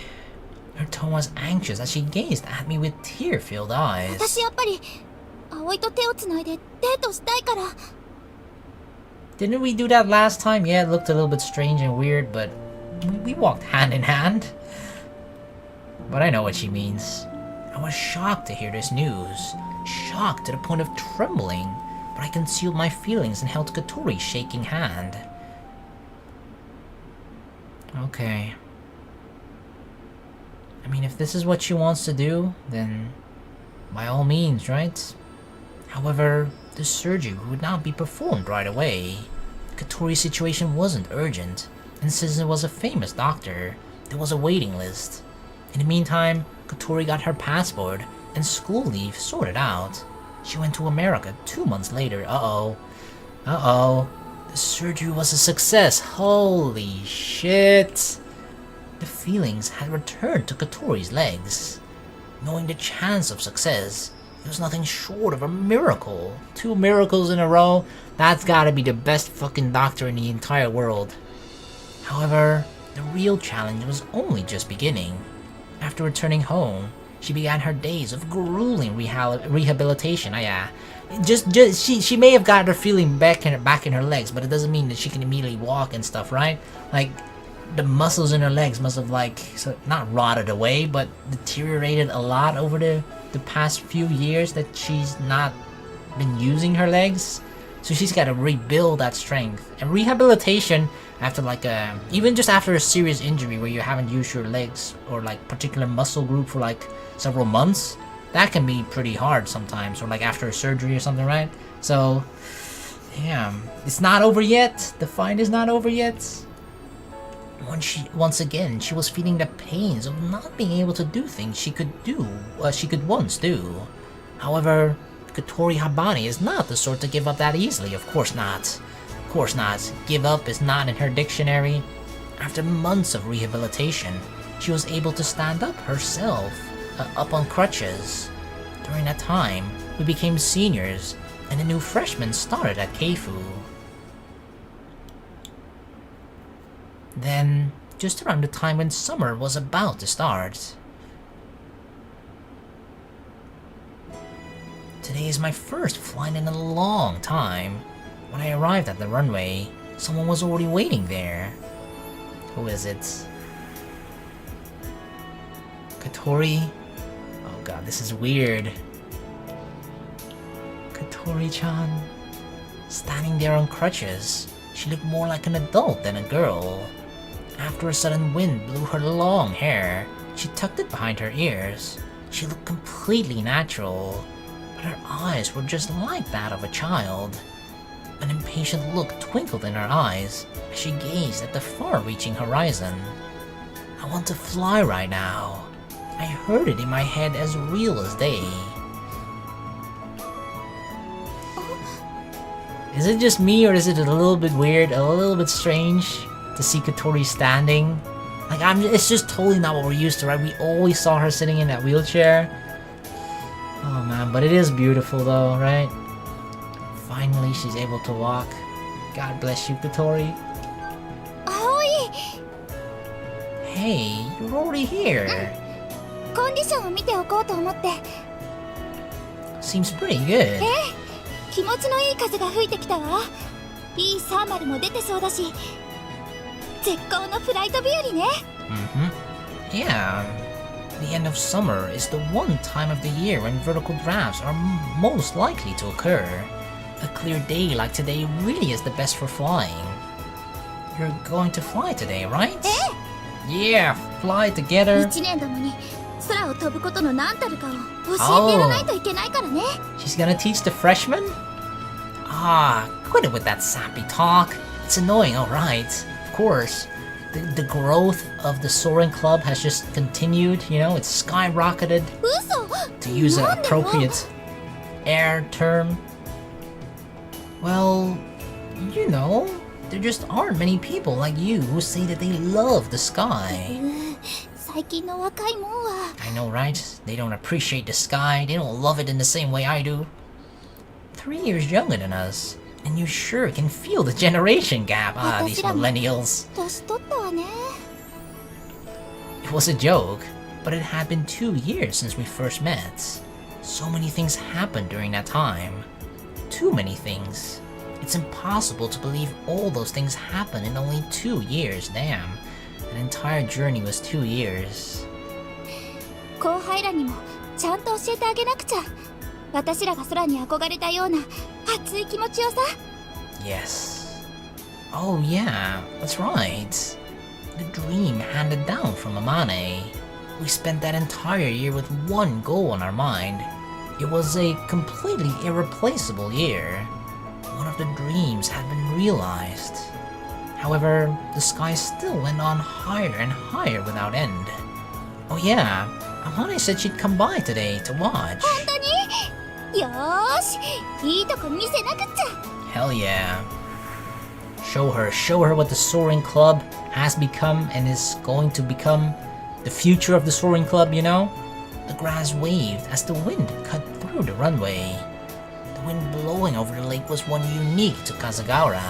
Her tone was anxious as she gazed at me with tear-filled eyes. 私やっぱり葵と手をつないでデートしたいから。 Didn't we do that last time? Yeah, it looked a little bit strange and weird, but we walked hand in hand. But I know what she means. I was shocked to hear this news. Shocked to the point of trembling, but I concealed my feelings and held Kotori's shaking hand. Okay. I mean, if this is what she wants to do, then by all means, right? However, the surgery would not be performed right away. Kotori's situation wasn't urgent, and since it was a famous doctor, there was a waiting list. In the meantime, Kotori got her passport and school leave sorted out. She went to America 2 months later. Uh-oh. The surgery was a success. Holy shit. The feelings had returned to Kotori's legs. Knowing the chance of success, it was nothing short of a miracle. 2 miracles in a row? That's gotta be the best fucking doctor in the entire world. However, the real challenge was only just beginning. After returning home, she began her days of grueling rehabilitation. She may have got her feeling back in her legs, but it doesn't mean that she can immediately walk and stuff, right? Like, the muscles in her legs must have not rotted away, but deteriorated a lot over the past few years that she's not been using her legs. So she's got to rebuild that strength. And rehabilitation after even just after a serious injury where you haven't used your legs or particular muscle group for several months, that can be pretty hard sometimes, or after a surgery or something, right? So, damn, it's not over yet. The fight is not over yet. Once again, she was feeling the pains of not being able to do things she could once do. However, Kotori Habane is not the sort to give up that easily. Of course not. Of course not. Give up is not in her dictionary. After months of rehabilitation, she was able to stand up herself, up on crutches. During that time, we became seniors, and a new freshman started at Keifu. Then, just around the time when summer was about to start. Today is my first flight in a long time. When I arrived at the runway, someone was already waiting there. Who is it? Kotori? Oh god, this is weird. Kotori-chan. Standing there on crutches, she looked more like an adult than a girl. After a sudden wind blew her long hair, she tucked it behind her ears. She looked completely natural. but her eyes were just like that of a child. An impatient look twinkled in her eyes as she gazed at the far-reaching horizon. I want to fly right now. I heard it in my head as real as day. Is it just me, or is it a little bit weird, a little bit strange to see Kotori standing? Like, it's just totally not what we're used to, right? We always saw her sitting in that wheelchair. Oh man, but it is beautiful though, right? Finally, she's able to walk. God bless you, Kotori. Aoi! Hey, you're already here. コンディションを見ておこうと思って。 Seems pretty good. 気持ちのいい風が吹いてきたわ。いいサーマルも出てそうだし、絶好のフライト日和ね。Yeah. The end of summer is the one time of the year when vertical drafts are most likely to occur. A clear day like today really is the best for flying. You're going to fly today, right? Yeah, fly together. 1年どもに空を飛ぶことの何たるかを教えてやらないといけないからね。 She's gonna teach the freshmen? Ah, quit it with that sappy talk. It's annoying, alright. Of course. The growth of the Soaring Club has just continued, you know, it's skyrocketed. 嘘! To use an なんでよ appropriate air term. Well, you know, there just aren't many people like you who say that they love the sky. 最近の若いもんは I know, right? They don't appreciate the sky, they don't love it in the same way I do. 3 years younger than us, and you sure can feel the generation gap. Ah, these 私らも millennials. 年取ったわね。 It was a joke, but it had been 2 years since we first met. So many things happened during that time. Too many things. It's impossible to believe all those things happened in only 2 years, damn. An entire journey was 2 years. 後輩らにもちゃんと教えてあげなくちゃ。私らが空に憧れたような熱い気持ちをさ。 Yes. Oh yeah, that's right. The dream handed down from Amane. We spent that entire year with one goal on our mind. It was a completely irreplaceable year. One of the dreams had been realized. However, the sky still went on higher and higher without end. Oh yeah, Amane said she'd come by today to watch. 本当に？よーし、いいとこ見せなくっちゃ。 Hell yeah. Show her what the Soaring Club has become and is going to become. The future of the Soaring Club, you know? The grass waved as the wind cut through the runway. The wind blowing over the lake was one unique to Kazagawa.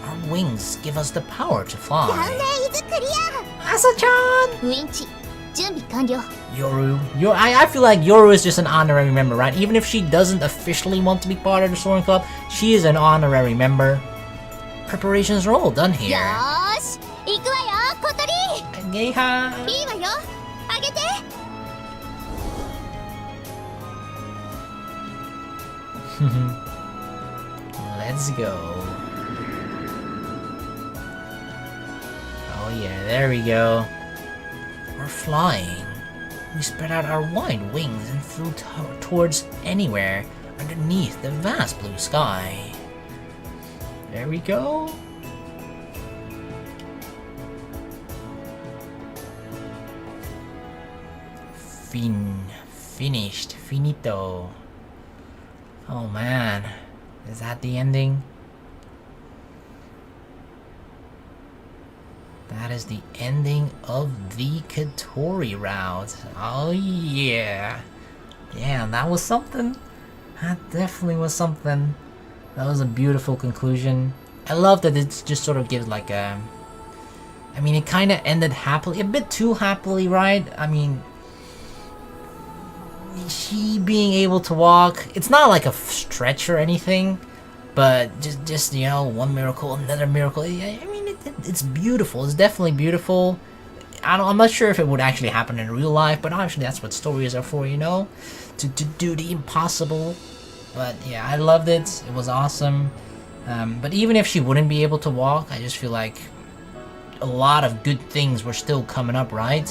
Our wings give us the power to ランウ fly. ェイズクリア。 Asa-chan! ウィンチ、準備完了。 I feel like Yoru is just an honorary member, right? Even if she doesn't officially want to be part of the Soaring Club, she is an honorary member. Preparations are all done よ here. ーし、行くわよ、小鳥。 Geha. いいわよ、あげて。 Let's go. Oh yeah, there we go. We're flying. We spread out our wide wings and flew towards anywhere underneath the vast blue sky. There we go. Finished. Finito. Oh man. Is that the ending? That is the ending of the Kotori route. Oh yeah. Damn, that was something. That definitely was something. That was a beautiful conclusion. I love that it just sort of gives like a... I mean, it kind of ended happily. A bit too happily, right? I mean... She being able to walk... It's not like a stretch or anything. But just you know, one miracle, another miracle. I mean, it's beautiful. It's definitely beautiful. I'm not sure if it would actually happen in real life, but obviously that's what stories are for, you know? To do the impossible. But yeah, I loved it. It was awesome. But even if she wouldn't be able to walk, I just feel like a lot of good things were still coming up, right?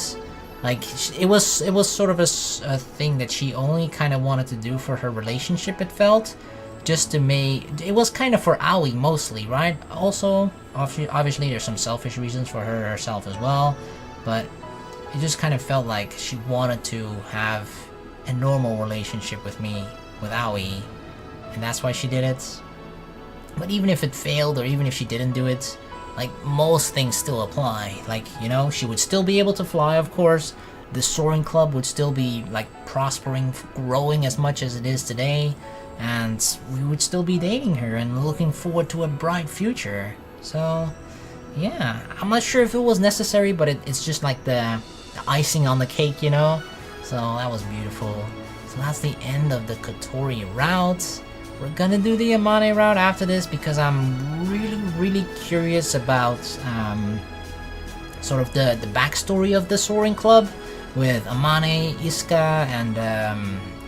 Like, it was sort of a thing that she only kind of wanted to do for her relationship, it felt. Just to make... It was kind of for Aoi mostly, right? Also, obviously there's some selfish reasons for her herself as well. But it just kind of felt like she wanted to have a normal relationship with me, with Aoi. And that's why she did it. But even if it failed, or even if she didn't do it, like, most things still apply. Like, you know, she would still be able to fly, of course. The Soaring Club would still be, like, prospering, growing as much as it is today. And we would still be dating her and looking forward to a bright future. So, yeah. I'm not sure if it was necessary, but it's just like the icing on the cake, you know? So, that was beautiful. So, that's the end of the Kotori route. We're gonna do the Amane route after this because I'm really curious about sort of the backstory of the Soaring Club with Amane, Isuka, and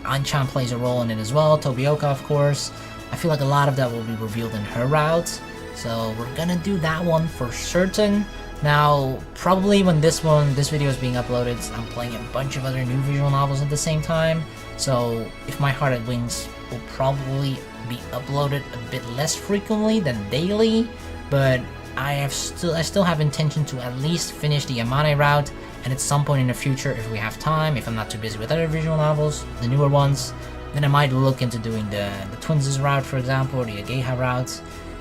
Anchan plays a role in it as well, Tobioka of course. I feel like a lot of that will be revealed in her route, so we're gonna do that one for certain. Now, probably when this video is being uploaded, I'm playing a bunch of other new visual novels at the same time, so If My Heart at Wings will probably be uploaded a bit less frequently than daily, but I still have intention to at least finish the Amane route, and at some point in the future, if we have time, if I'm not too busy with other visual novels, the newer ones, then I might look into doing the Twins' route, for example, or the Ageha route.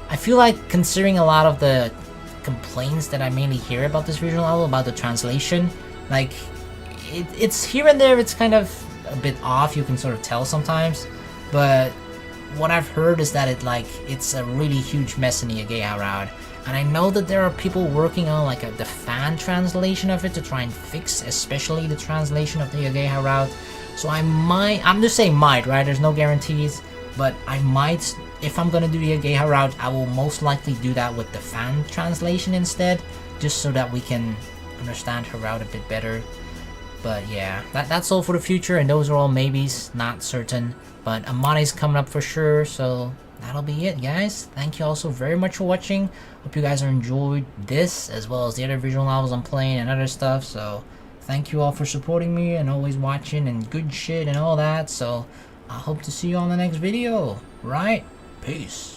I feel like, considering a lot of the complaints that I mainly hear about this visual novel, about the translation, like, it's here and there, it's kind of a bit off, you can sort of tell sometimes, but what I've heard is that it's a really huge mess in the Ageha route, and I know that there are people working on like the fan translation of it to try and fix especially the translation of the Ageha route, so I'm just saying might, right, there's no guarantees, but I might, if I'm gonna do the Ageha route, I will most likely do that with the fan translation instead, just so that we can understand her route a bit better. But yeah, that's all for the future, and those are all maybes, not certain. But Amane's coming up for sure, so that'll be it, guys. Thank you all so very much for watching. Hope you guys enjoyed this, as well as the other visual novels I'm playing and other stuff. So thank you all for supporting me and always watching and good shit and all that. So I hope to see you on the next video, right? Peace.